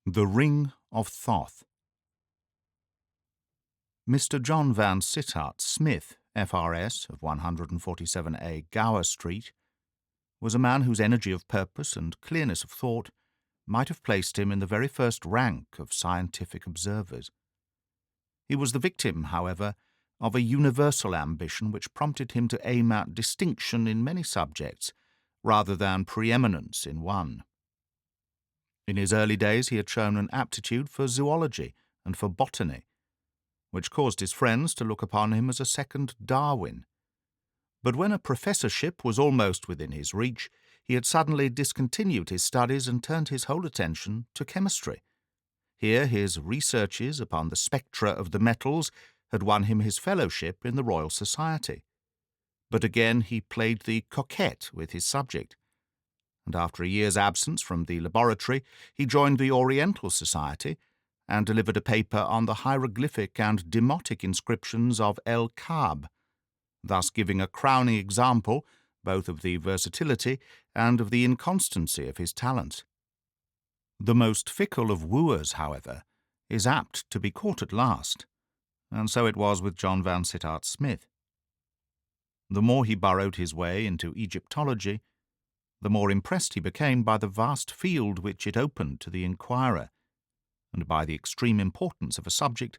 The Ring of Thoth. Mr. John Van Sittart Smith, FRS, of 147A Gower Street, was a man whose energy of purpose and clearness of thought might have placed him in the very first rank of scientific observers. He was the victim, however, of a universal ambition which prompted him to aim at distinction in many subjects rather than preeminence in one. In his early days he had shown an aptitude for zoology and for botany, which caused his friends to look upon him as a second Darwin. But when a professorship was almost within his reach, he had suddenly discontinued his studies and turned his whole attention to chemistry. Here his researches upon the spectra of the metals had won him his fellowship in the Royal Society. But again he played the coquette with his subject, and after a year's absence from the laboratory he joined the Oriental Society and delivered a paper on the hieroglyphic and demotic inscriptions of El Kab, thus giving a crowning example both of the versatility and of the inconstancy of his talents. The most fickle of wooers, however, is apt to be caught at last, and so it was with John Van Sittart Smith. The more he burrowed his way into Egyptology, the more impressed he became by the vast field which it opened to the inquirer, and by the extreme importance of a subject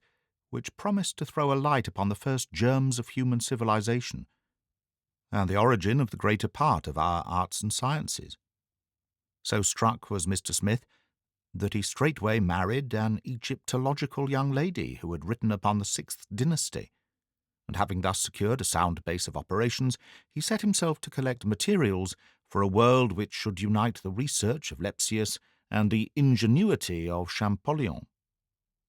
which promised to throw a light upon the first germs of human civilization, and the origin of the greater part of our arts and sciences. So struck was Mr. Smith that he straightway married an Egyptological young lady who had written upon the 6th dynasty, and having thus secured a sound base of operations, he set himself to collect materials for a world which should unite the research of Lepsius and the ingenuity of Champollion.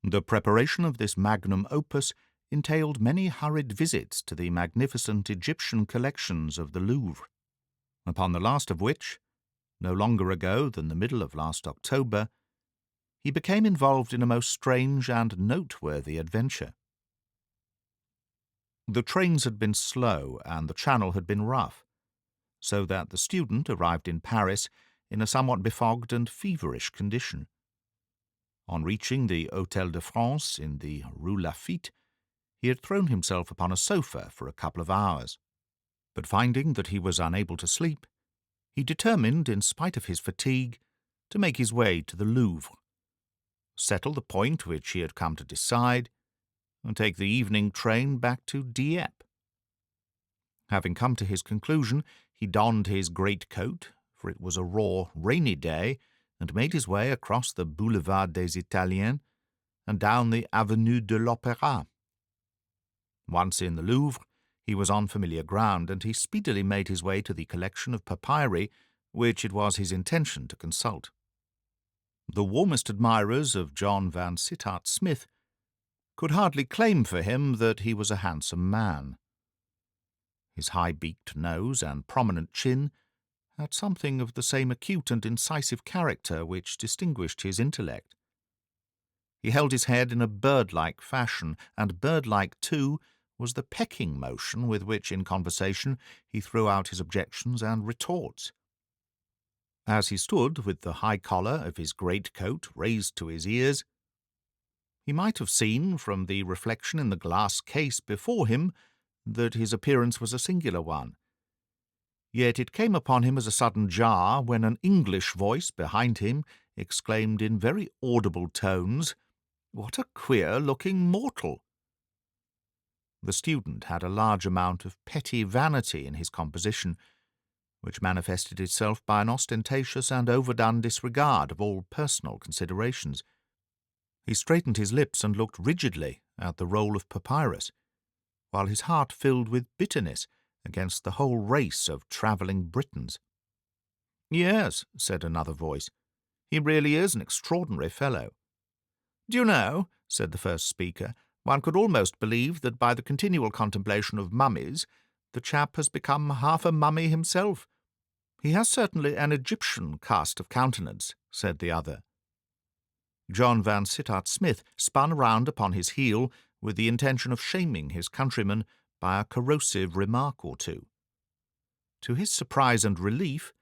The preparation of this magnum opus entailed many hurried visits to the magnificent Egyptian collections of the Louvre, upon the last of which, no longer ago than the middle of last October, he became involved in a most strange and noteworthy adventure. The trains had been slow and the channel had been rough, so that the student arrived in Paris in a somewhat befogged and feverish condition. On reaching the Hôtel de France in the Rue Lafitte, he had thrown himself upon a sofa for a couple of hours, but finding that he was unable to sleep, he determined, in spite of his fatigue, to make his way to the Louvre, settle the point which he had come to decide, and take the evening train back to Dieppe. Having come to his conclusion, he donned his greatcoat, for it was a raw, rainy day, and made his way across the Boulevard des Italiens and down the Avenue de l'Opéra. Once in the Louvre, he was on familiar ground, and he speedily made his way to the collection of papyri which it was his intention to consult. The warmest admirers of John Van Sittart Smith could hardly claim for him that he was a handsome man. His high-beaked nose and prominent chin had something of the same acute and incisive character which distinguished his intellect. He held his head in a bird-like fashion, and bird-like, too, was the pecking motion with which, in conversation, he threw out his objections and retorts. As he stood with the high collar of his greatcoat raised to his ears, he might have seen, from the reflection in the glass case before him, that his appearance was a singular one. Yet it came upon him as a sudden jar when an English voice behind him exclaimed in very audible tones, "What a queer-looking mortal!" The student had a large amount of petty vanity in his composition, which manifested itself by an ostentatious and overdone disregard of all personal considerations. He straightened his lips and looked rigidly at the roll of papyrus, while his heart filled with bitterness against the whole race of travelling Britons. "Yes," said another voice, "he really is an extraordinary fellow." "Do you know," said the first speaker, "one could almost believe that by the continual contemplation of mummies the chap has become half a mummy himself." "He has certainly an Egyptian cast of countenance," said the other. John Van Sittart Smith spun round upon his heel with the intention of shaming his countryman by a corrosive remark or two. To his surprise and relief,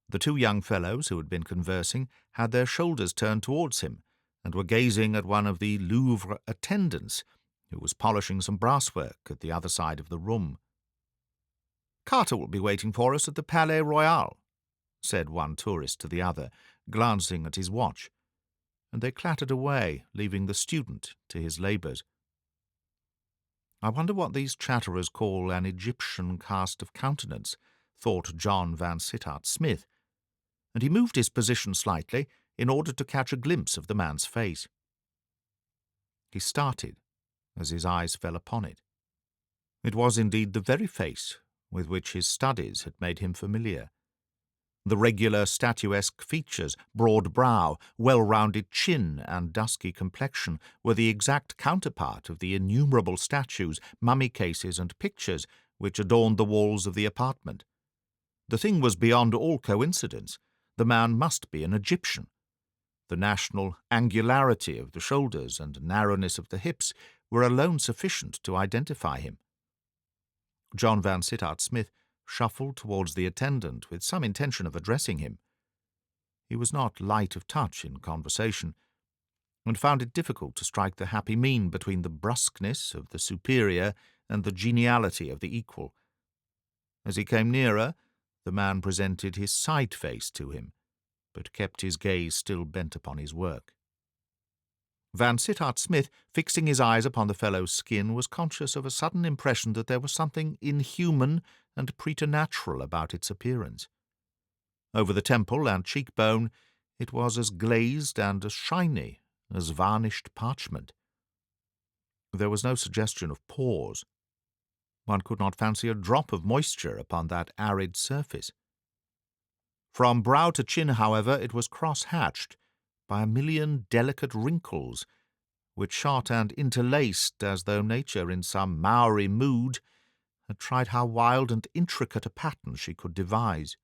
the two young fellows who had been conversing had their shoulders turned towards him, and were gazing at one of the Louvre attendants, who was polishing some brasswork at the other side of the room. "Carter will be waiting for us at the Palais Royal," said one tourist to the other, glancing at his watch, and they clattered away, leaving the student to his labours. "I wonder what these chatterers call an Egyptian cast of countenance," thought John Van Sittart Smith, and he moved his position slightly in order to catch a glimpse of the man's face. He started as his eyes fell upon it. It was indeed the very face with which his studies had made him familiar. The regular statuesque features, broad brow, well-rounded chin, and dusky complexion were the exact counterpart of the innumerable statues, mummy cases, and pictures which adorned the walls of the apartment. The thing was beyond all coincidence. The man must be an Egyptian. The national angularity of the shoulders and narrowness of the hips were alone sufficient to identify him. John Van Sittart Smith shuffled towards the attendant with some intention of addressing him. He was not light of touch in conversation, and found it difficult to strike the happy mean between the brusqueness of the superior and the geniality of the equal. As he came nearer, the man presented his side face to him, but kept his gaze still bent upon his work. Van Sittart Smith, fixing his eyes upon the fellow's skin, was conscious of a sudden impression that there was something inhuman and preternatural about its appearance. Over the temple and cheekbone it was as glazed and as shiny as varnished parchment. There was no suggestion of pores. One could not fancy a drop of moisture upon that arid surface. From brow to chin, however, it was cross-hatched by a million delicate wrinkles, which shot and interlaced as though nature, in some Maori mood, had tried how wild and intricate a pattern she could devise.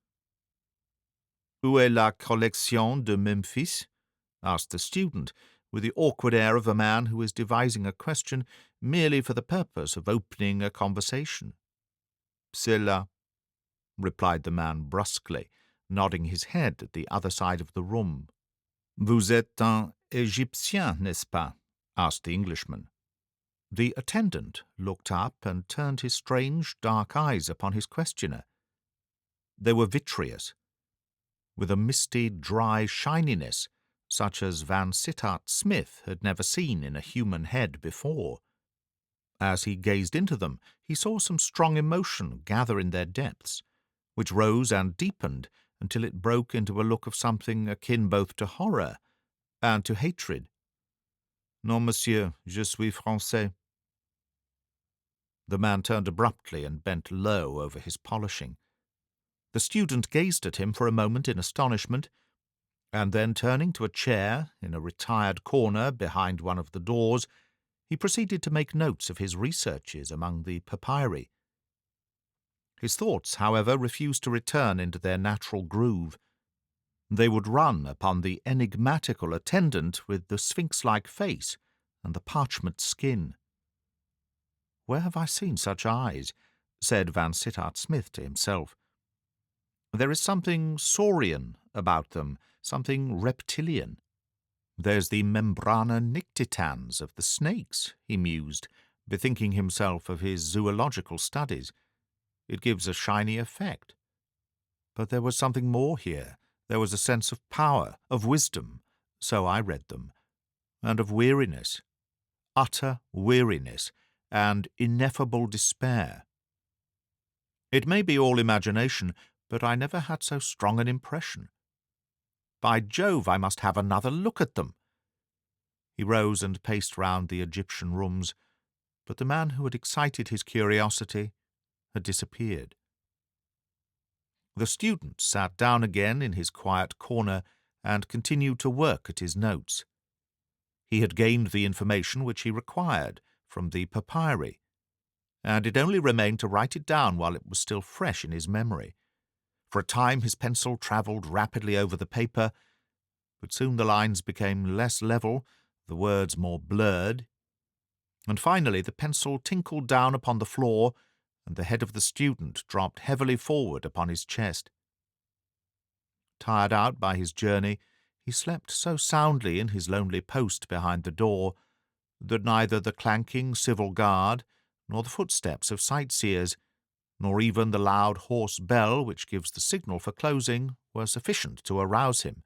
"Où est la collection de Memphis?" asked the student, with the awkward air of a man who is devising a question merely for the purpose of opening a conversation. "C'est là," replied the man brusquely, nodding his head at the other side of the room. "Vous êtes un Égyptien, n'est-ce pas?" asked the Englishman. The attendant looked up and turned his strange, dark eyes upon his questioner. They were vitreous, with a misty, dry shininess such as Van Sittart Smith had never seen in a human head before. As he gazed into them, he saw some strong emotion gather in their depths, which rose and deepened until it broke into a look of something akin both to horror and to hatred. "Non, monsieur, je suis français." The man turned abruptly and bent low over his polishing. The student gazed at him for a moment in astonishment, and then, turning to a chair in a retired corner behind one of the doors, he proceeded to make notes of his researches among the papyri. His thoughts, however, refused to return into their natural groove. They would run upon the enigmatical attendant with the sphinx-like face and the parchment skin. "Where have I seen such eyes?" said Van Sittart Smith to himself. "There is something saurian about them, something reptilian. There's the membrana nictitans of the snakes," he mused, bethinking himself of his zoological studies. "It gives a shiny effect. But there was something more here. There was a sense of power, of wisdom, so I read them, and of weariness, utter weariness, and ineffable despair. It may be all imagination, but I never had so strong an impression. By Jove, I must have another look at them." He rose and paced round the Egyptian rooms, but the man who had excited his curiosity had disappeared. The student sat down again in his quiet corner and continued to work at his notes. He had gained the information which he required from the papyri, and it only remained to write it down while it was still fresh in his memory. For a time his pencil travelled rapidly over the paper, but soon the lines became less level, the words more blurred, and finally the pencil tinkled down upon the floor, and the head of the student dropped heavily forward upon his chest. Tired out by his journey, He slept so soundly in his lonely post behind the door that neither the clanking civil guard, nor the footsteps of sightseers, nor even the loud hoarse bell which gives the signal for closing, were sufficient to arouse him.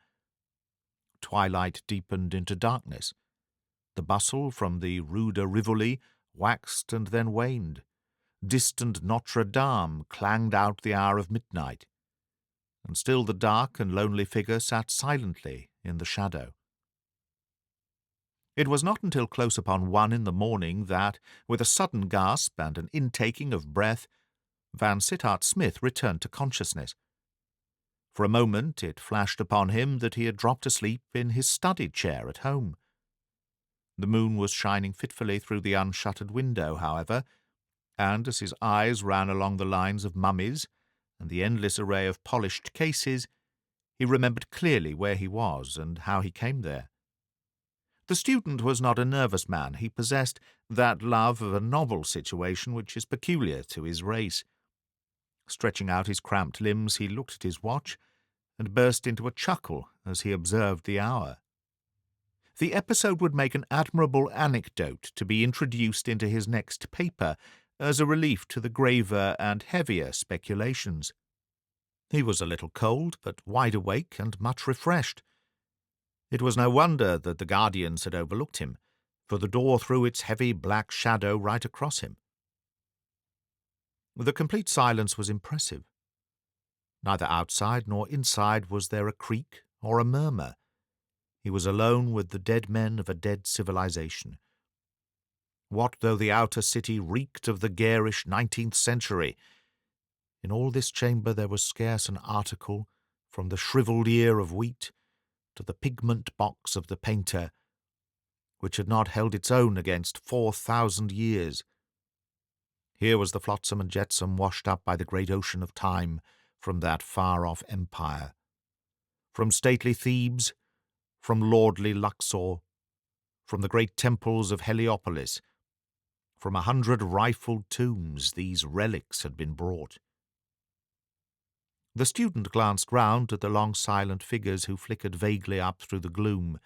Twilight deepened into darkness. The bustle from the Rue de Rivoli waxed and then waned. Distant Notre Dame clanged out the hour of midnight, and still the dark and lonely figure sat silently in the shadow. It was not until close upon 1 in the morning that, with a sudden gasp and an intaking of breath, Van Sittart-Smith returned to consciousness. For a moment it flashed upon him that he had dropped asleep in his study chair at home. The moon was shining fitfully through the unshuttered window, however, and as his eyes ran along the lines of mummies and the endless array of polished cases, he remembered clearly where he was and how he came there. The student was not a nervous man. He possessed that love of a novel situation which is peculiar to his race. Stretching out his cramped limbs, he looked at his watch and burst into a chuckle as he observed the hour. The episode would make an admirable anecdote to be introduced into his next paper as a relief to the graver and heavier speculations. He was a little cold, but wide awake and much refreshed. It was no wonder that the guardians had overlooked him, for the door threw its heavy black shadow right across him. The complete silence was impressive. Neither outside nor inside was there a creak or a murmur. He was alone with the dead men of a dead civilization. What though the outer city reeked of the garish 19th century? In all this chamber there was scarce an article, from the shrivelled ear of wheat to the pigment box of the painter, which had not held its own against 4,000 years. Here was the flotsam and jetsam washed up by the great ocean of time from that far-off empire. From stately Thebes, from lordly Luxor, from the great temples of Heliopolis, from 100 rifled tombs these relics had been brought. The student glanced round at the long silent figures who flickered vaguely up through the gloom,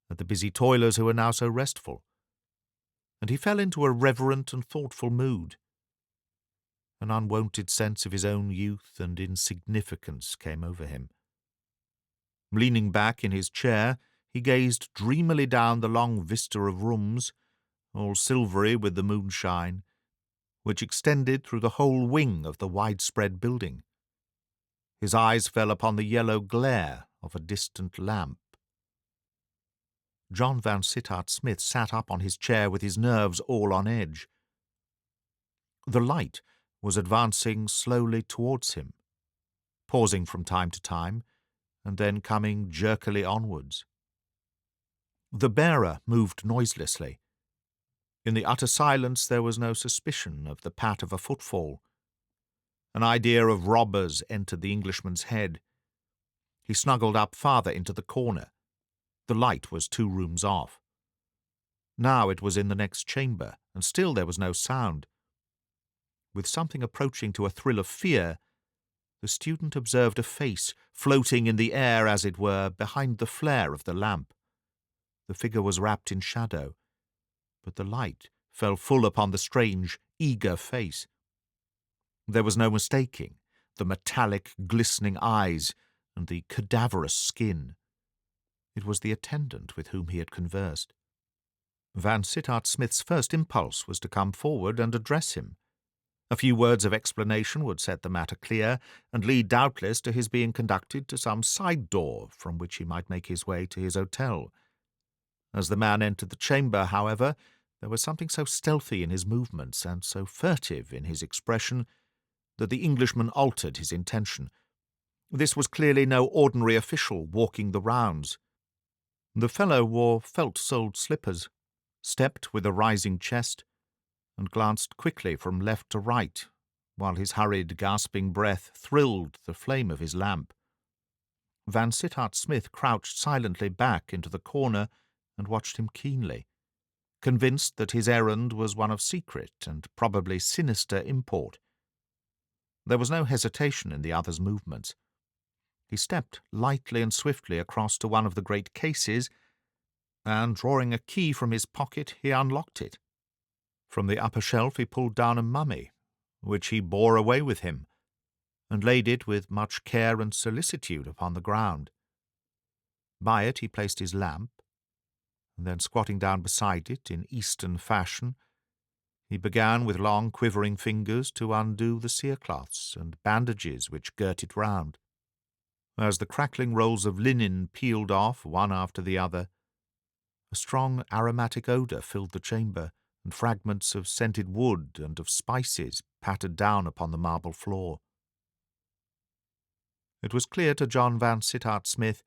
at the busy toilers who were now so restful, and he fell into a reverent and thoughtful mood. An unwonted sense of his own youth and insignificance came over him. Leaning back in his chair, he gazed dreamily down the long vista of rooms, all silvery with the moonshine, which extended through the whole wing of the widespread building. His eyes fell upon the yellow glare of a distant lamp. John Van Sittart-Smith sat up on his chair with his nerves all on edge. The light was advancing slowly towards him, pausing from time to time, and then coming jerkily onwards. The bearer moved noiselessly. In the utter silence there was no suspicion of the pat of a footfall. An idea of robbers entered the Englishman's head. He snuggled up farther into the corner. The light was 2 rooms off. Now it was in the next chamber, and still there was no sound. With something approaching to a thrill of fear, the student observed a face floating in the air, as it were, behind the flare of the lamp. The figure was wrapped in shadow, but the light fell full upon the strange, eager face. There was no mistaking the metallic, glistening eyes and the cadaverous skin. It was the attendant with whom he had conversed. Van Sittart-Smith's first impulse was to come forward and address him. A few words of explanation would set the matter clear, and lead doubtless to his being conducted to some side door from which he might make his way to his hotel. As the man entered the chamber, however, there was something so stealthy in his movements and so furtive in his expression that the Englishman altered his intention. This was clearly no ordinary official walking the rounds. The fellow wore felt-soled slippers, stepped with a rising chest, and glanced quickly from left to right, while his hurried, gasping breath thrilled the flame of his lamp. Van Sittart-Smith crouched silently back into the corner and watched him keenly, convinced that his errand was one of secret and probably sinister import. There was no hesitation in the other's movements. He stepped lightly and swiftly across to one of the great cases, and, drawing a key from his pocket, he unlocked it. From the upper shelf he pulled down a mummy, which he bore away with him, and laid it with much care and solicitude upon the ground. By it he placed his lamp, and then, squatting down beside it in Eastern fashion, he began with long quivering fingers to undo the cerecloths and bandages which girt it round. As the crackling rolls of linen peeled off one after the other, a strong aromatic odour filled the chamber, and fragments of scented wood and of spices pattered down upon the marble floor. It was clear to John Vansittart Smith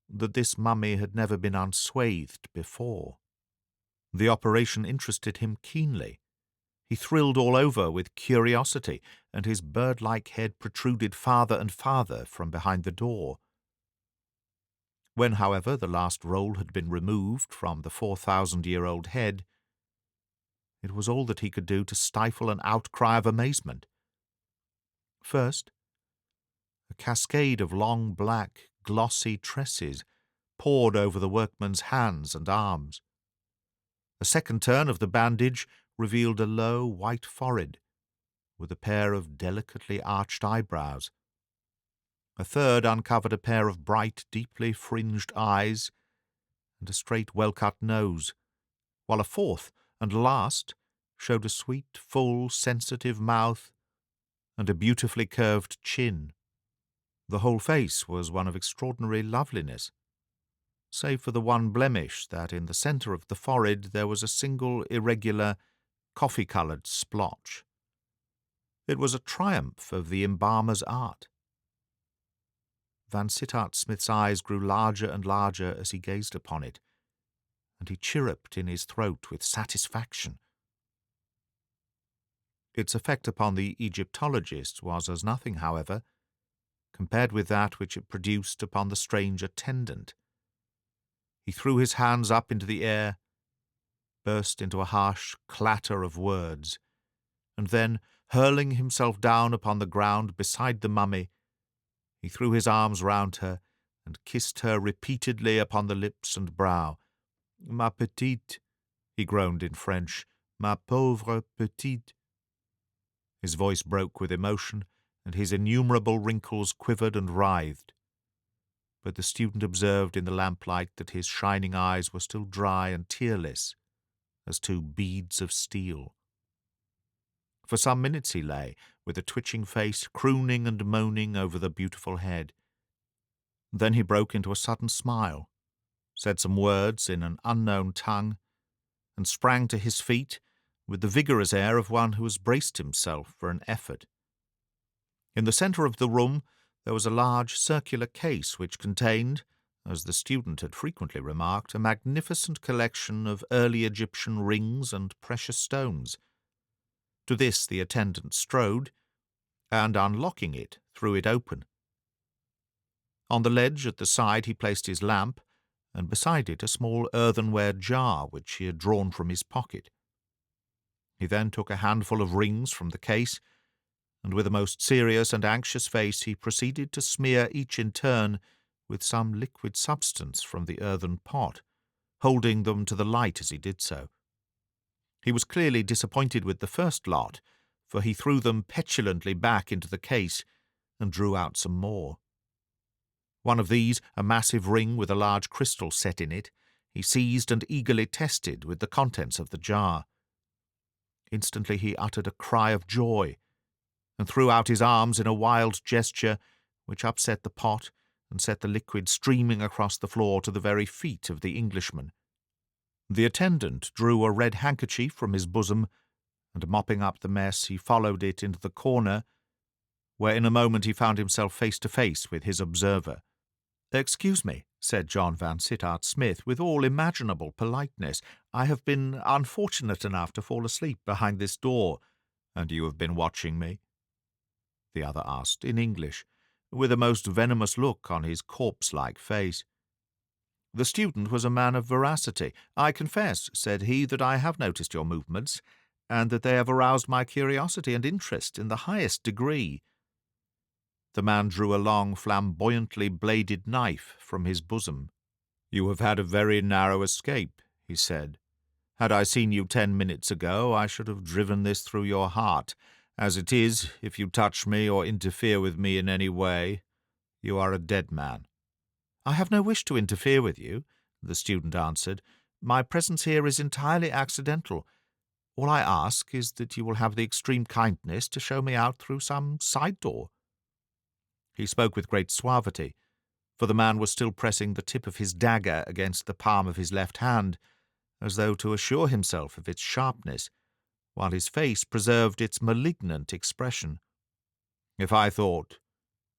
that this mummy had never been unswathed before. The operation interested him keenly. He thrilled all over with curiosity, and his bird-like head protruded farther and farther from behind the door. When, however, the last roll had been removed from the 4,000-year-old head, it was all that he could do to stifle an outcry of amazement. First, a cascade of long black, glossy tresses poured over the workman's hands and arms. A second turn of the bandage revealed a low, white forehead, with a pair of delicately arched eyebrows. A third uncovered a pair of bright, deeply fringed eyes, and a straight, well-cut nose, while a fourth and last showed a sweet, full, sensitive mouth and a beautifully curved chin. The whole face was one of extraordinary loveliness, save for the one blemish that in the centre of the forehead there was a single irregular, coffee-coloured splotch. It was a triumph of the embalmer's art. Vansittart Smith's eyes grew larger and larger as he gazed upon it, and he chirruped in his throat with satisfaction. Its effect upon the Egyptologist was as nothing, however, compared with that which it produced upon the strange attendant. He threw his hands up into the air, burst into a harsh clatter of words, and then, hurling himself down upon the ground beside the mummy, he threw his arms round her and kissed her repeatedly upon the lips and brow. "Ma petite," he groaned in French, "ma pauvre petite." His voice broke with emotion, and his innumerable wrinkles quivered and writhed. But the student observed in the lamplight that his shining eyes were still dry and tearless, as two beads of steel. For some minutes he lay, with a twitching face, crooning and moaning over the beautiful head. Then he broke into a sudden smile, said some words in an unknown tongue, and sprang to his feet with the vigorous air of one who has braced himself for an effort. In the centre of the room there was a large circular case which contained, as the student had frequently remarked, a magnificent collection of early Egyptian rings and precious stones. To this the attendant strode, and, unlocking it, threw it open. On the ledge at the side he placed his lamp, and beside it a small earthenware jar which he had drawn from his pocket. He then took a handful of rings from the case, and with a most serious and anxious face he proceeded to smear each in turn with some liquid substance from the earthen pot, holding them to the light as he did so. He was clearly disappointed with the first lot, for he threw them petulantly back into the case and drew out some more. One of these, a massive ring with a large crystal set in it, he seized and eagerly tested with the contents of the jar. Instantly he uttered a cry of joy, and threw out his arms in a wild gesture which upset the pot and set the liquid streaming across the floor to the very feet of the Englishman. The attendant drew a red handkerchief from his bosom, and mopping up the mess, he followed it into the corner, where in a moment he found himself face to face with his observer. "Excuse me," said John Vansittart Smith, with all imaginable politeness. "I have been unfortunate enough to fall asleep behind this door." "And you have been watching me?" the other asked, in English, with a most venomous look on his corpse-like face. The student was a man of veracity. "I confess," said he, "that I have noticed your movements, and that they have aroused my curiosity and interest in the highest degree." The man drew a long, flamboyantly bladed knife from his bosom. "You have had a very narrow escape," he said. "Had I seen you 10 minutes ago, I should have driven this through your heart. As it is, if you touch me or interfere with me in any way, you are a dead man." "I have no wish to interfere with you," the student answered. "My presence here is entirely accidental. All I ask is that you will have the extreme kindness to show me out through some side door." He spoke with great suavity, for the man was still pressing the tip of his dagger against the palm of his left hand, as though to assure himself of its sharpness, while his face preserved its malignant expression. "If I thought,"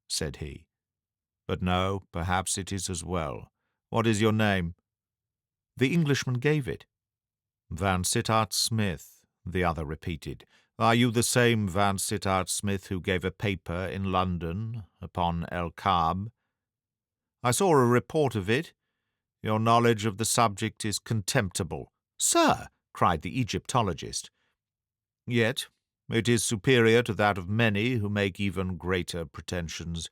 said he. "But no, perhaps it is as well. What is your name?" The Englishman gave it. "Van Sittart Smith," the other repeated. "Are you the same Van Sittart Smith who gave a paper in London upon El Kab?" "I saw a report of it. Your knowledge of the subject is contemptible." "Sir!" cried the Egyptologist. "Yet it is superior to that of many who make even greater pretensions.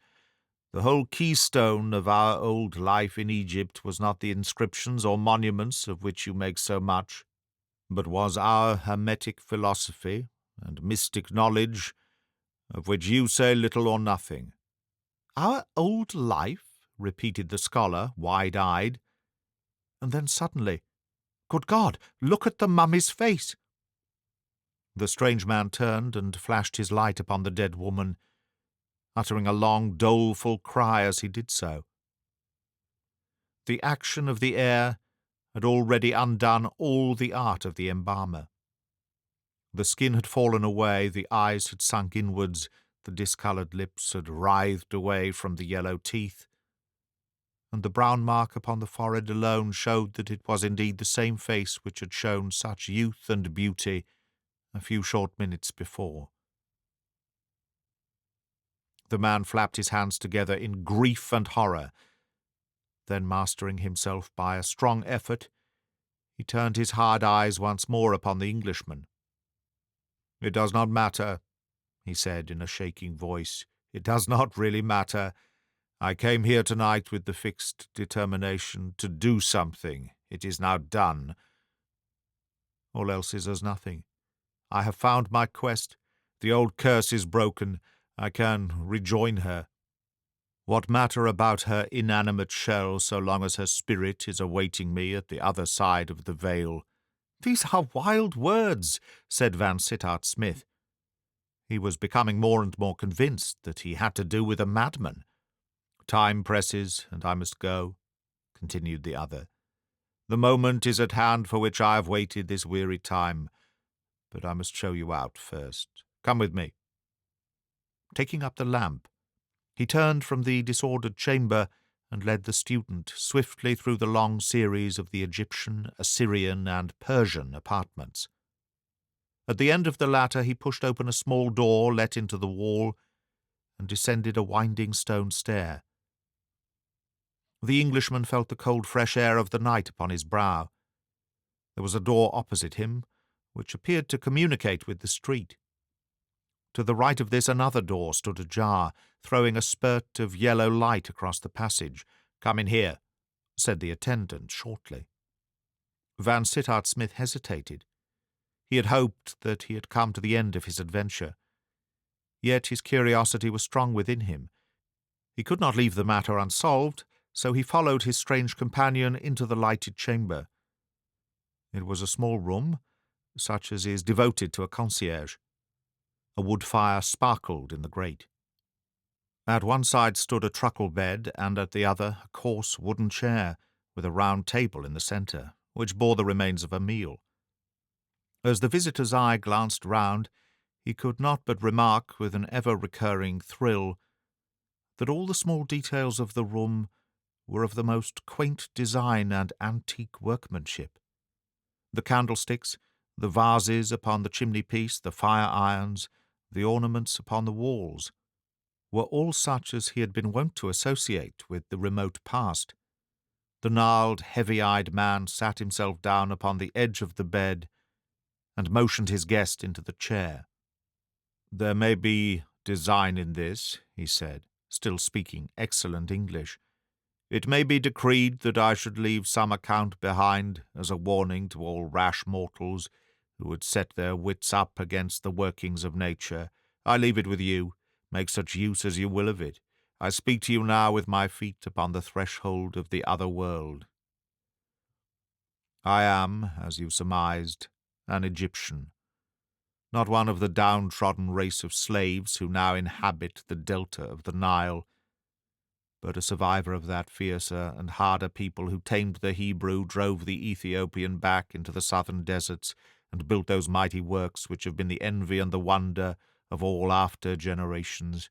The whole keystone of our old life in Egypt was not the inscriptions or monuments of which you make so much, but was our hermetic philosophy and mystic knowledge, of which you say little or nothing." "Our old life?" repeated the scholar, wide-eyed. And then suddenly, "Good God, look at the mummy's face!" The strange man turned and flashed his light upon the dead woman, uttering a long, doleful cry as he did so. The action of the air had already undone all the art of the embalmer. The skin had fallen away, the eyes had sunk inwards, the discoloured lips had writhed away from the yellow teeth, and the brown mark upon the forehead alone showed that it was indeed the same face which had shown such youth and beauty a few short minutes before. The man flapped his hands together in grief and horror. Then, mastering himself by a strong effort, he turned his hard eyes once more upon the Englishman. "It does not matter," he said in a shaking voice. "It does not really matter. I came here tonight with the fixed determination to do something. It is now done. All else is as nothing. I have found my quest. The old curse is broken. I can rejoin her. What matter about her inanimate shell so long as her spirit is awaiting me at the other side of the veil?" "These are wild words," said Van Sittart Smith. He was becoming more and more convinced that he had to do with a madman. "Time presses, and I must go," continued the other. "The moment is at hand for which I have waited this weary time, but I must show you out first. Come with me." Taking up the lamp, he turned from the disordered chamber and led the student swiftly through the long series of the Egyptian, Assyrian, and Persian apartments. At the end of the latter he pushed open a small door let into the wall and descended a winding stone stair. The Englishman felt the cold fresh air of the night upon his brow. There was a door opposite him, which appeared to communicate with the street. To the right of this another door stood ajar, throwing a spurt of yellow light across the passage. "Come in here," said the attendant shortly. Van Sittart Smith hesitated. He had hoped that he had come to the end of his adventure. Yet his curiosity was strong within him. He could not leave the matter unsolved, so he followed his strange companion into the lighted chamber. It was a small room, such as is devoted to a concierge. A wood fire sparkled in the grate. At one side stood a truckle bed, and at the other a coarse wooden chair, with a round table in the centre, which bore the remains of a meal. As the visitor's eye glanced round, he could not but remark, with an ever-recurring thrill, that all the small details of the room were of the most quaint design and antique workmanship. The candlesticks, the vases upon the chimney-piece, the fire-irons, the ornaments upon the walls, were all such as he had been wont to associate with the remote past. The gnarled, heavy-eyed man sat himself down upon the edge of the bed and motioned his guest into the chair. "There may be design in this," he said. still speaking excellent English, "it may be decreed that I should leave some account behind as a warning to all rash mortals who would set their wits up against the workings of nature. I leave it with you. Make such use as you will of it. I speak to you now with my feet upon the threshold of the other world. I am, as you surmised, an Egyptian, not one of the downtrodden race of slaves who now inhabit the delta of the Nile, but a survivor of that fiercer and harder people who tamed the Hebrew, drove the Ethiopian back into the southern deserts, and built those mighty works which have been the envy and the wonder of all after generations.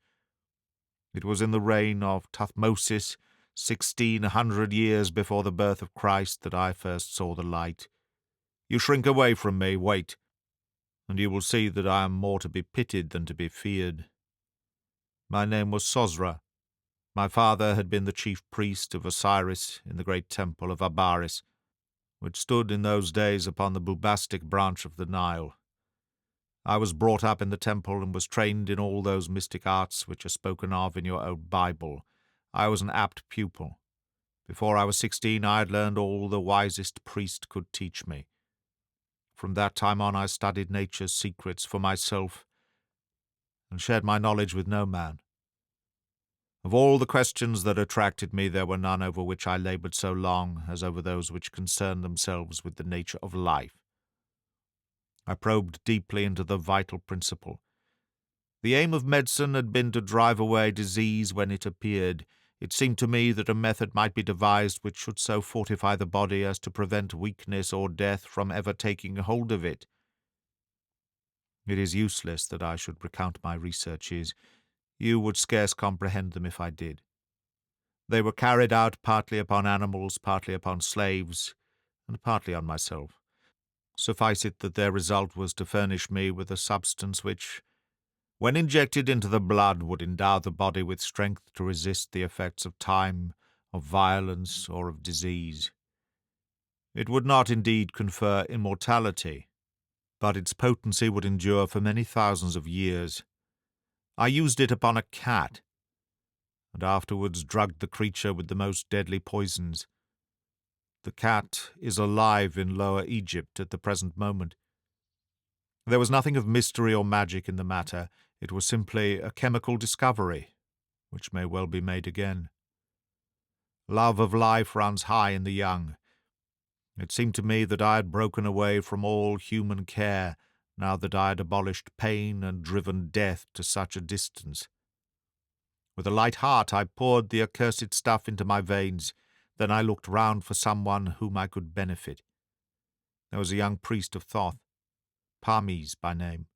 It was in the reign of Thutmosis, 1,600 years before the birth of Christ, that I first saw the light. You shrink away from me, wait, and you will see that I am more to be pitied than to be feared. My name was Sosra. My father had been the chief priest of Osiris in the great temple of Abaris, which stood in those days upon the Bubastic branch of the Nile. I was brought up in the temple and was trained in all those mystic arts which are spoken of in your old Bible. I was an apt pupil. Before I was 16, I had learned all the wisest priest could teach me. From that time on, I studied nature's secrets for myself and shared my knowledge with no man. Of all the questions that attracted me, there were none over which I labored so long as over those which concerned themselves with the nature of life. I probed deeply into the vital principle. The aim of medicine had been to drive away disease when it appeared. It seemed to me that a method might be devised which should so fortify the body as to prevent weakness or death from ever taking hold of it. It is useless that I should recount my researches. You would scarce comprehend them if I did. They were carried out partly upon animals, partly upon slaves, and partly on myself. Suffice it that their result was to furnish me with a substance which, when injected into the blood, would endow the body with strength to resist the effects of time, of violence, or of disease. It would not indeed confer immortality, but its potency would endure for many thousands of years. I used it upon a cat, and afterwards drugged the creature with the most deadly poisons. The cat is alive in Lower Egypt at the present moment. There was nothing of mystery or magic in the matter. It was simply a chemical discovery, which may well be made again. Love of life runs high in the young. It seemed to me that I had broken away from all human care, now that I had abolished pain and driven death to such a distance. With a light heart I poured the accursed stuff into my veins. Then I looked round for someone whom I could benefit. There was a young priest of Thoth, Parmes by name,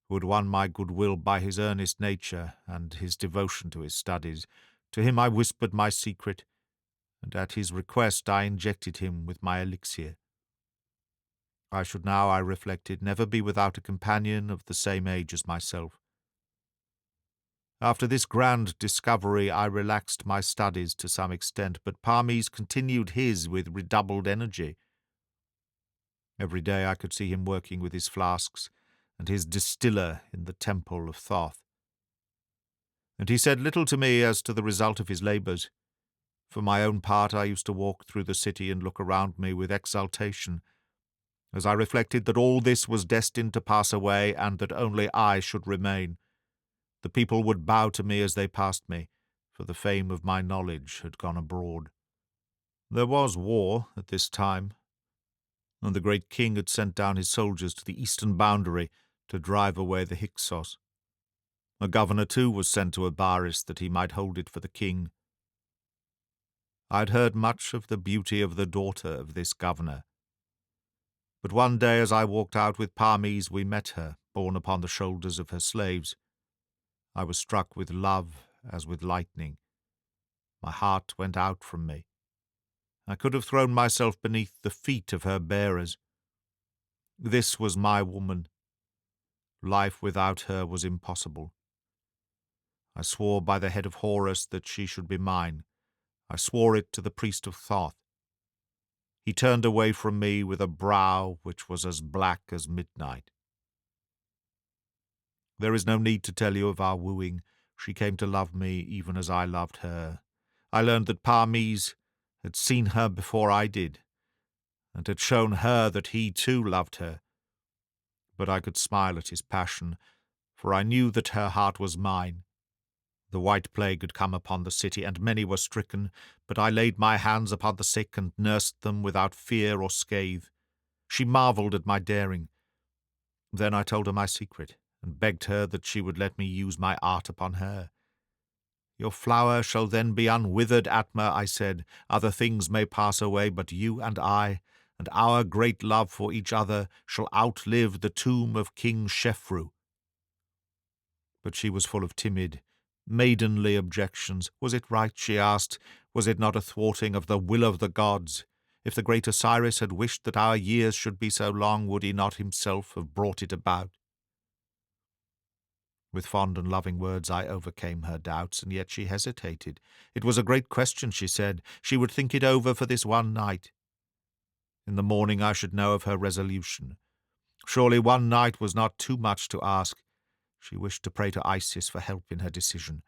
who had won my goodwill by his earnest nature and his devotion to his studies. To him I whispered my secret, and at his request I injected him with my elixir. I should now, I reflected, never be without a companion of the same age as myself. After this grand discovery I relaxed my studies to some extent, but Parmes continued his with redoubled energy. Every day I could see him working with his flasks and his distiller in the temple of Thoth. And he said little to me as to the result of his labours. For my own part, I used to walk through the city and look around me with exultation, as I reflected that all this was destined to pass away and that only I should remain. The people would bow to me as they passed me, for the fame of my knowledge had gone abroad. There was war at this time, and the great king had sent down his soldiers to the eastern boundary to drive away the Hyksos. A governor, too, was sent to Abaris that he might hold it for the king. I had heard much of the beauty of the daughter of this governor. But one day as I walked out with Parmes, we met her, borne upon the shoulders of her slaves. I was struck with love as with lightning. My heart went out from me. I could have thrown myself beneath the feet of her bearers. This was my woman. Life without her was impossible. I swore by the head of Horus that she should be mine. I swore it to the priest of Thoth. He turned away from me with a brow which was as black as midnight. There is no need to tell you of our wooing, She came to love me even as I loved her. I learned that Parmes had seen her before I did, and had shown her that he too loved her. But I could smile at his passion, for I knew that her heart was mine. The white plague had come upon the city, and many were stricken, but I laid my hands upon the sick and nursed them without fear or scathe. She marvelled at my daring. Then I told her my secret, and begged her that she would let me use my art upon her. Your flower shall then be unwithered, Atma, I said. Other things may pass away, but you and I, and our great love for each other, shall outlive the tomb of King Shefru. But she was full of timid, maidenly objections. Was it right, she asked? Was it not a thwarting of the will of the gods? If the great Osiris had wished that our years should be so long, would he not himself have brought it about? With fond and loving words I overcame her doubts, and yet she hesitated. It was a great question, she said. She would think it over for this one night. In the morning I should know of her resolution. Surely one night was not too much to ask. She wished to pray to Isis for help in her decision.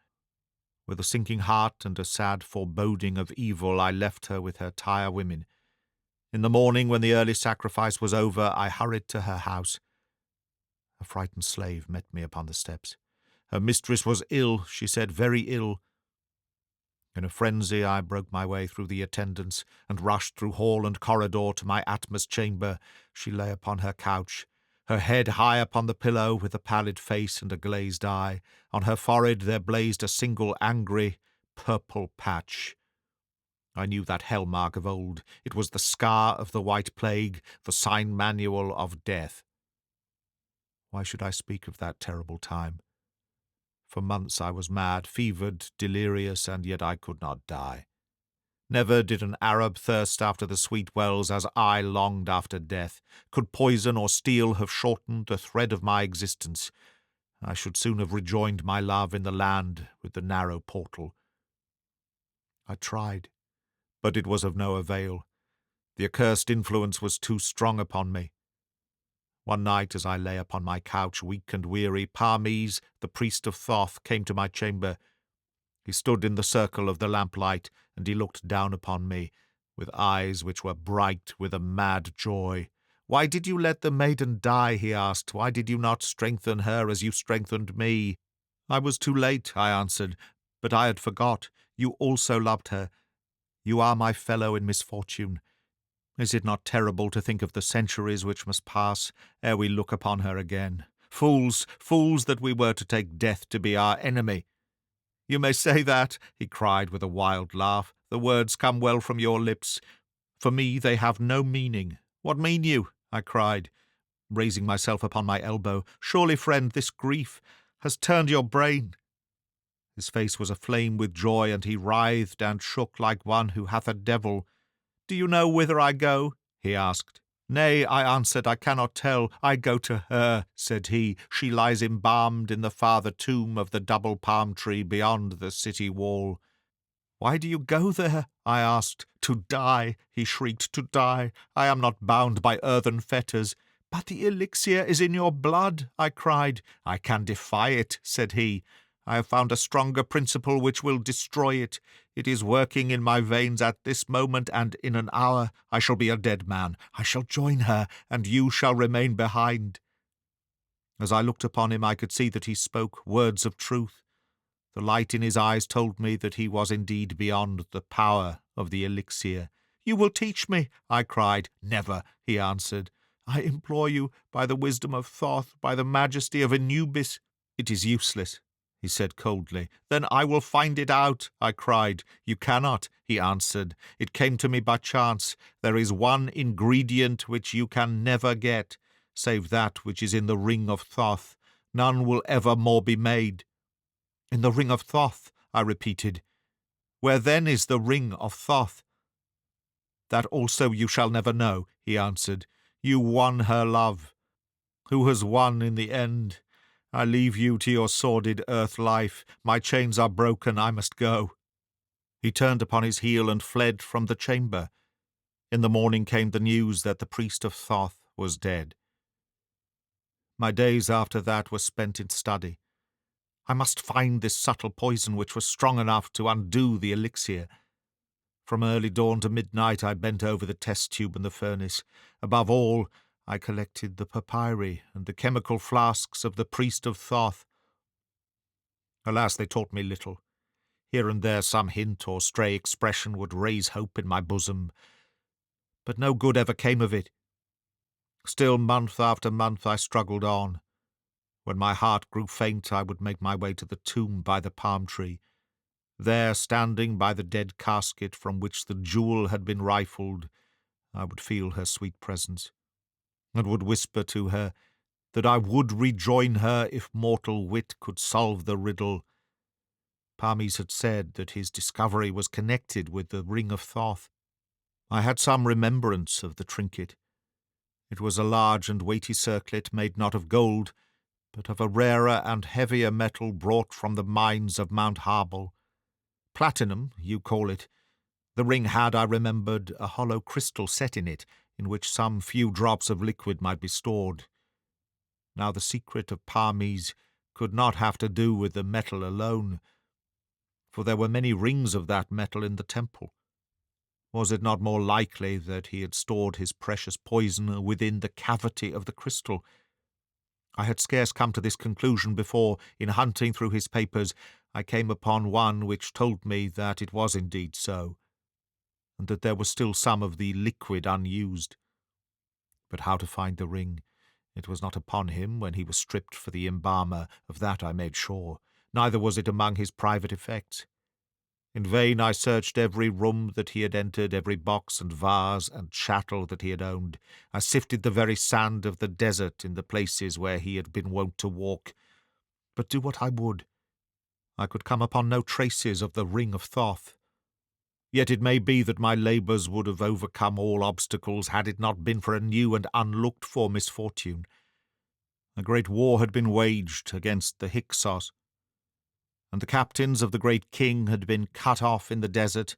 With a sinking heart and a sad foreboding of evil, I left her with her tire women. In the morning, when the early sacrifice was over, I hurried to her house. A frightened slave met me upon the steps. Her mistress was ill, she said, very ill. In a frenzy, I broke my way through the attendants and rushed through hall and corridor to my Atma's chamber. She lay upon her couch, her head high upon the pillow, with a pallid face and a glazed eye. On her forehead there blazed a single angry, purple patch. I knew that hell mark of old. It was the scar of the white plague, the sign manual of death. Why should I speak of that terrible time? For months I was mad, fevered, delirious, and yet I could not die. Never did an Arab thirst after the sweet wells as I longed after death. Could poison or steel have shortened the thread of my existence, I should soon have rejoined my love in the land with the narrow portal. I tried, but it was of no avail. The accursed influence was too strong upon me. One night, as I lay upon my couch, weak and weary, Parmes, the priest of Thoth, came to my chamber. He stood in the circle of the lamplight, and he looked down upon me, with eyes which were bright with a mad joy. "Why did you let the maiden die?" he asked. "Why did you not strengthen her as you strengthened me?" "I was too late," I answered, "but I had forgot. You also loved her. You are my fellow in misfortune. Is it not terrible to think of the centuries which must pass ere we look upon her again? Fools, fools that we were to take death to be our enemy." "You may say that," he cried with a wild laugh. "The words come well from your lips. For me they have no meaning." "What mean you?" I cried, raising myself upon my elbow. "Surely, friend, this grief has turned your brain." His face was aflame with joy, and he writhed and shook like one who hath a devil. "Do you know whither I go?" he asked. "Nay," I answered, "I cannot tell." "I go to her," said he. "She lies embalmed in the farther tomb of the double palm tree beyond the city wall." "Why do you go there?" I asked. "To die," he shrieked, "to die. I am not bound by earthen fetters." "But the elixir is in your blood," I cried. "I can defy it," said he. "I have found a stronger principle which will destroy it. It is working in my veins at this moment, and in an hour I shall be a dead man. I shall join her, and you shall remain behind." As I looked upon him, I could see that he spoke words of truth. The light in his eyes told me that he was indeed beyond the power of the elixir. "You will teach me," I cried. "Never," he answered. "I implore you, by the wisdom of Thoth, by the majesty of Anubis." "It is useless," he said coldly. "Then I will find it out," I cried. "You cannot," he answered. "It came to me by chance. There is one ingredient which you can never get, save that which is in the Ring of Thoth. None will ever more be made." "In the Ring of Thoth," I repeated. "Where then is the Ring of Thoth?" "That also you shall never know," he answered. "You won her love. Who has won in the end? I leave you to your sordid earth life. My chains are broken. I must go." He turned upon his heel and fled from the chamber. In the morning came the news that the priest of Thoth was dead. My days after that were spent in study. I must find this subtle poison which was strong enough to undo the elixir. From early dawn to midnight I bent over the test tube and the furnace. Above all, I collected the papyri and the chemical flasks of the priest of Thoth. Alas, they taught me little. Here and there some hint or stray expression would raise hope in my bosom, but no good ever came of it. Still, month after month I struggled on. When my heart grew faint, I would make my way to the tomb by the palm tree. There, standing by the dead casket from which the jewel had been rifled, I would feel her sweet presence, and would whisper to her that I would rejoin her if mortal wit could solve the riddle. Parmes had said that his discovery was connected with the Ring of Thoth. I had some remembrance of the trinket. It was a large and weighty circlet made not of gold, but of a rarer and heavier metal brought from the mines of Mount Harbel. Platinum, you call it. The ring had, I remembered, a hollow crystal set in it, in which some few drops of liquid might be stored. Now the secret of Parmes could not have to do with the metal alone, for there were many rings of that metal in the temple. Was it not more likely that he had stored his precious poison within the cavity of the crystal? I had scarce come to this conclusion before, in hunting through his papers, I came upon one which told me that it was indeed so, and that there was still some of the liquid unused. But how to find the ring? It was not upon him when he was stripped for the embalmer, of that I made sure. Neither was it among his private effects. In vain I searched every room that he had entered, every box and vase and chattel that he had owned. I sifted the very sand of the desert in the places where he had been wont to walk. But do what I would, I could come upon no traces of the Ring of Thoth. Yet it may be that my labours would have overcome all obstacles had it not been for a new and unlooked-for misfortune. A great war had been waged against the Hyksos, and the captains of the great king had been cut off in the desert,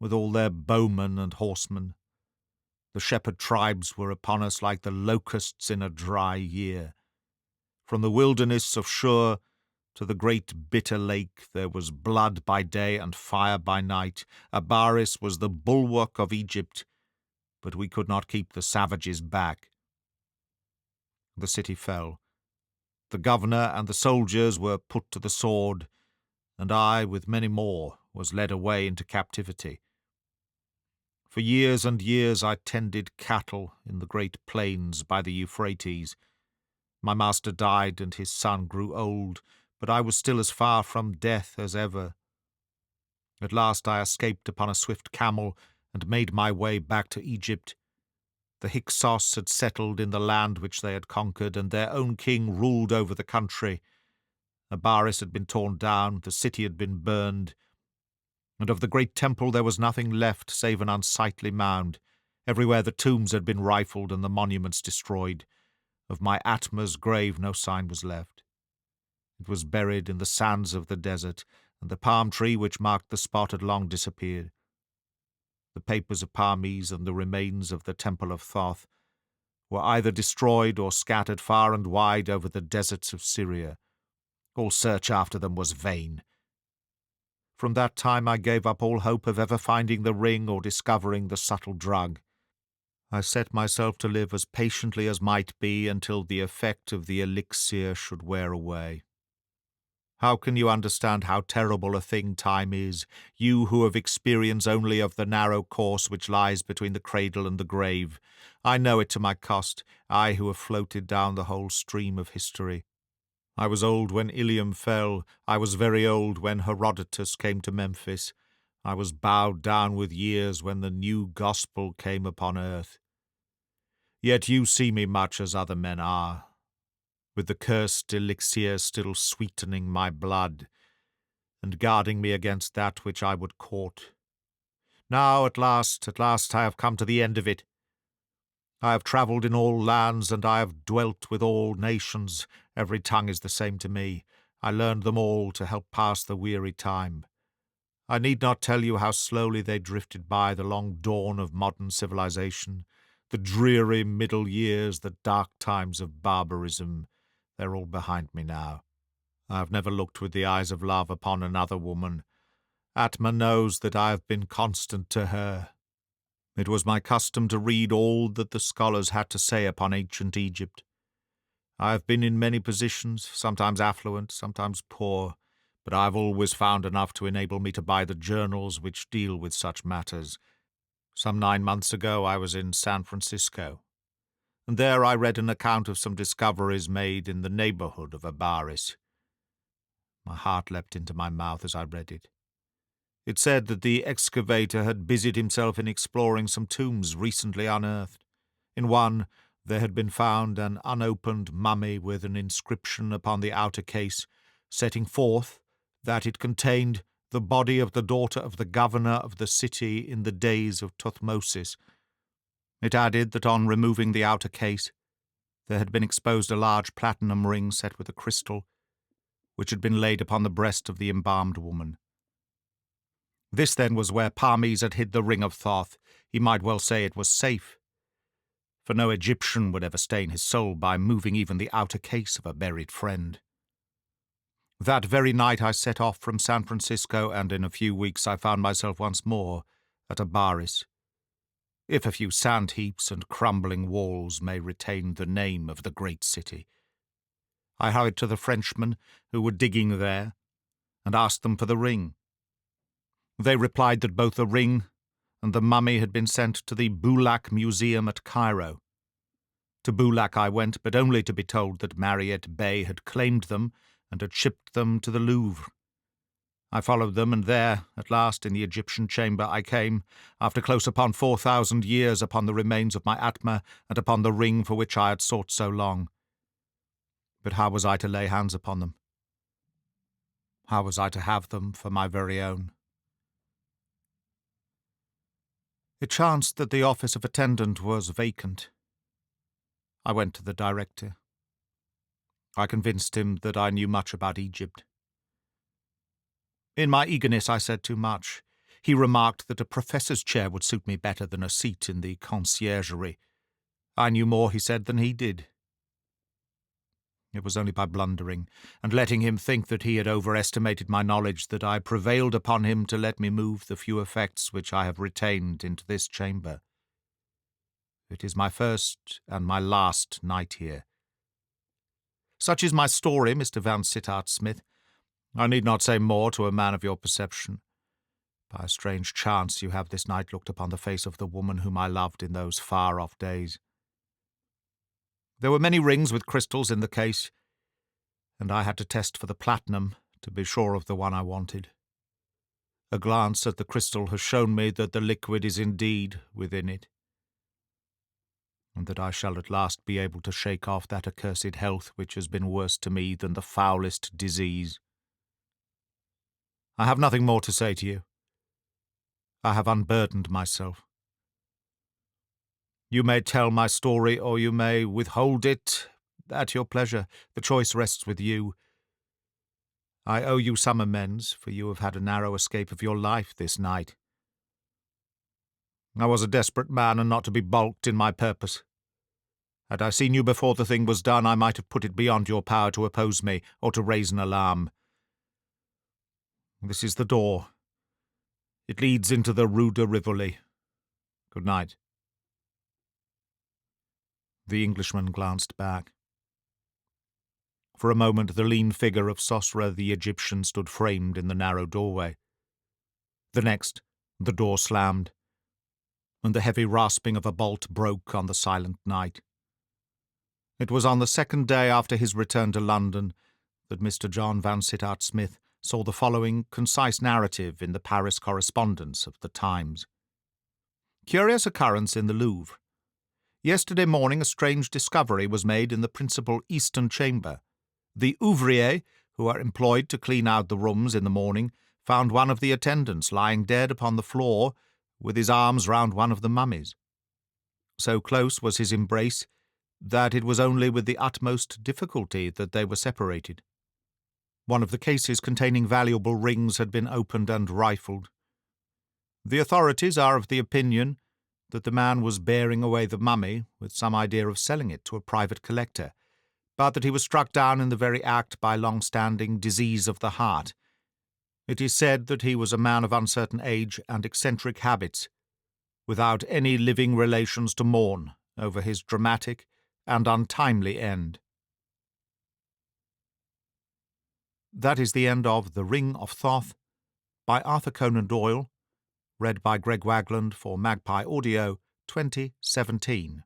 with all their bowmen and horsemen. The shepherd tribes were upon us like the locusts in a dry year. From the wilderness of Shur to the great bitter lake there was blood by day and fire by night. Abaris was the bulwark of Egypt, but we could not keep the savages back. The city fell. The governor and the soldiers were put to the sword, and I, with many more, was led away into captivity. For years and years I tended cattle in the great plains by the Euphrates. My master died and his son grew old, but I was still as far from death as ever. At last I escaped upon a swift camel and made my way back to Egypt. The Hyksos had settled in the land which they had conquered, and their own king ruled over the country. Abaris had been torn down, the city had been burned, and of the great temple there was nothing left save an unsightly mound. Everywhere the tombs had been rifled and the monuments destroyed. Of my Atma's grave no sign was left. It was buried in the sands of the desert, and the palm tree which marked the spot had long disappeared. The papers of Parmes and the remains of the Temple of Thoth were either destroyed or scattered far and wide over the deserts of Syria. All search after them was vain. From that time I gave up all hope of ever finding the ring or discovering the subtle drug. I set myself to live as patiently as might be until the effect of the elixir should wear away. How can you understand how terrible a thing time is, you who have experience only of the narrow course which lies between the cradle and the grave? I know it to my cost, I who have floated down the whole stream of history. I was old when Ilium fell. I was very old when Herodotus came to Memphis. I was bowed down with years when the new gospel came upon earth. Yet you see me much as other men are, with the cursed elixir still sweetening my blood, and guarding me against that which I would court. Now, at last I have come to the end of it. I have travelled in all lands, and I have dwelt with all nations. Every tongue is the same to me. I learned them all to help pass the weary time. I need not tell you how slowly they drifted by the long dawn of modern civilization, the dreary middle years, the dark times of barbarism. They're all behind me now. I have never looked with the eyes of love upon another woman. Atma knows that I have been constant to her. It was my custom to read all that the scholars had to say upon ancient Egypt. I have been in many positions, sometimes affluent, sometimes poor, but I have always found enough to enable me to buy the journals which deal with such matters. Some 9 months ago I was in San Francisco, and there I read an account of some discoveries made in the neighborhood of Abaris. My heart leapt into my mouth as I read it. It said that the excavator had busied himself in exploring some tombs recently unearthed. In one, there had been found an unopened mummy with an inscription upon the outer case, setting forth that it contained the body of the daughter of the governor of the city in the days of Thutmosis. It added that on removing the outer case, there had been exposed a large platinum ring set with a crystal, which had been laid upon the breast of the embalmed woman. This, then, was where Parmes had hid the Ring of Thoth. He might well say it was safe, for no Egyptian would ever stain his soul by moving even the outer case of a buried friend. That very night I set off from San Francisco, and in a few weeks I found myself once more at Abaris, if a few sand heaps and crumbling walls may retain the name of the great city. I hurried to the Frenchmen who were digging there, and asked them for the ring. They replied that both the ring and the mummy had been sent to the Louvre Museum at Cairo. To Boulac I went, but only to be told that Mariette Bey had claimed them and had shipped them to the Louvre. I followed them, and there, at last, in the Egyptian chamber, I came, after close upon 4,000 years, upon the remains of my Atma and upon the ring for which I had sought so long. But how was I to lay hands upon them? How was I to have them for my very own? It chanced that the office of attendant was vacant. I went to the director. I convinced him that I knew much about Egypt. In my eagerness I said too much. He remarked that a professor's chair would suit me better than a seat in the conciergerie. I knew more, he said, than he did. It was only by blundering, and letting him think that he had overestimated my knowledge, that I prevailed upon him to let me move the few effects which I have retained into this chamber. It is my first and my last night here. Such is my story, Mr. Van Sittart-Smith. I need not say more to a man of your perception. By a strange chance you have this night looked upon the face of the woman whom I loved in those far-off days. There were many rings with crystals in the case, and I had to test for the platinum to be sure of the one I wanted. A glance at the crystal has shown me that the liquid is indeed within it, and that I shall at last be able to shake off that accursed health which has been worse to me than the foulest disease. I have nothing more to say to you. I have unburdened myself. You may tell my story, or you may withhold it, at your pleasure. The choice rests with you. I owe you some amends, for you have had a narrow escape of your life this night. I was a desperate man, and not to be balked in my purpose. Had I seen you before the thing was done, I might have put it beyond your power to oppose me, or to raise an alarm. This is the door. It leads into the Rue de Rivoli. Good night. The Englishman glanced back. For a moment the lean figure of Sosra the Egyptian stood framed in the narrow doorway. The next, the door slammed, and the heavy rasping of a bolt broke on the silent night. It was on the second day after his return to London that Mr. John Van Sittart-Smith saw the following concise narrative in the Paris correspondence of the Times. Curious occurrence in the Louvre. Yesterday morning a strange discovery was made in the principal eastern chamber. The ouvriers, who are employed to clean out the rooms in the morning, found one of the attendants lying dead upon the floor, with his arms round one of the mummies. So close was his embrace that it was only with the utmost difficulty that they were separated. One of the cases containing valuable rings had been opened and rifled. The authorities are of the opinion that the man was bearing away the mummy with some idea of selling it to a private collector, but that he was struck down in the very act by long-standing disease of the heart. It is said that he was a man of uncertain age and eccentric habits, without any living relations to mourn over his dramatic and untimely end. That is the end of The Ring of Thoth by Arthur Conan Doyle, read by Greg Wagland for Magpie Audio, 2017.